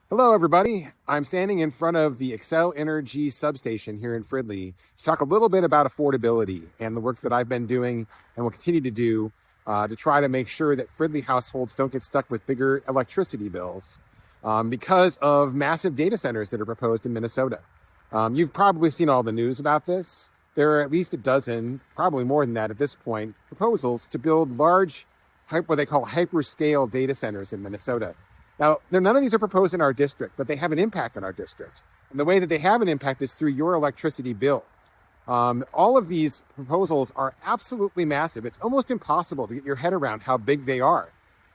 Hello, everybody. I'm standing in front of the Xcel Energy substation here in Fridley to talk a little bit about affordability and the work that I've been doing and will continue to do to try to make sure that Fridley households don't get stuck with bigger electricity bills because of massive data centers that are proposed in Minnesota. You've probably seen all the news about this. There are at least a dozen, probably more than that at this point, proposals to build large, what they call hyperscale data centers in Minnesota. Now, none of these are proposed in our district, but they have an impact on our district. And the way that they have an impact is through your electricity bill. All of these proposals are absolutely massive. It's almost impossible to get your head around how big they are.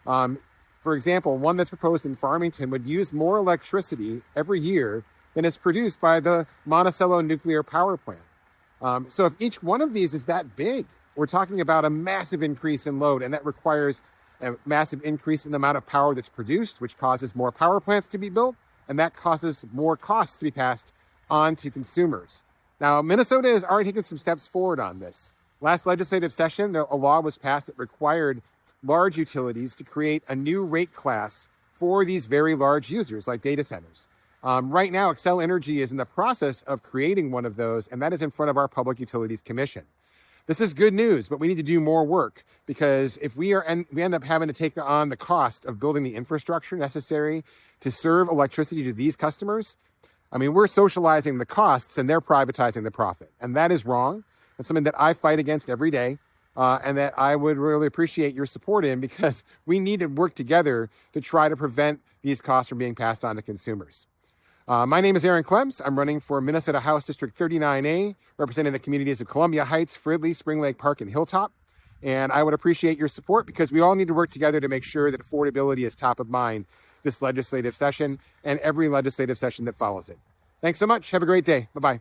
For example, one that's proposed in Farmington would use more electricity every year than is produced by the Monticello nuclear power plant. So if each one of these is that big, we're talking about a massive increase in load, and that requires a massive increase in the amount of power that's produced, which causes more power plants to be built, and that causes more costs to be passed on to consumers. Now, Minnesota has already taken some steps forward on this. Last legislative session, a law was passed that required large utilities to create a new rate class for these very large users like data centers. Right now, Xcel Energy is in the process of creating one of those, and that is in front of our Public Utilities Commission. This is good news, but we need to do more work, because if we end up having to take on the cost of building the infrastructure necessary to serve electricity to these customers, we're socializing the costs and they're privatizing the profit. And that is wrong. It's something that I fight against every day, and that I would really appreciate your support in, because we need to work together to try to prevent these costs from being passed on to consumers. My name is Aaron Clems. I'm running for Minnesota House District 39A, representing the communities of Columbia Heights, Fridley, Spring Lake Park, and Hilltop. And I would appreciate your support, because we all need to work together to make sure that affordability is top of mind this legislative session and every legislative session that follows it. Thanks so much. Have a great day. Bye-bye.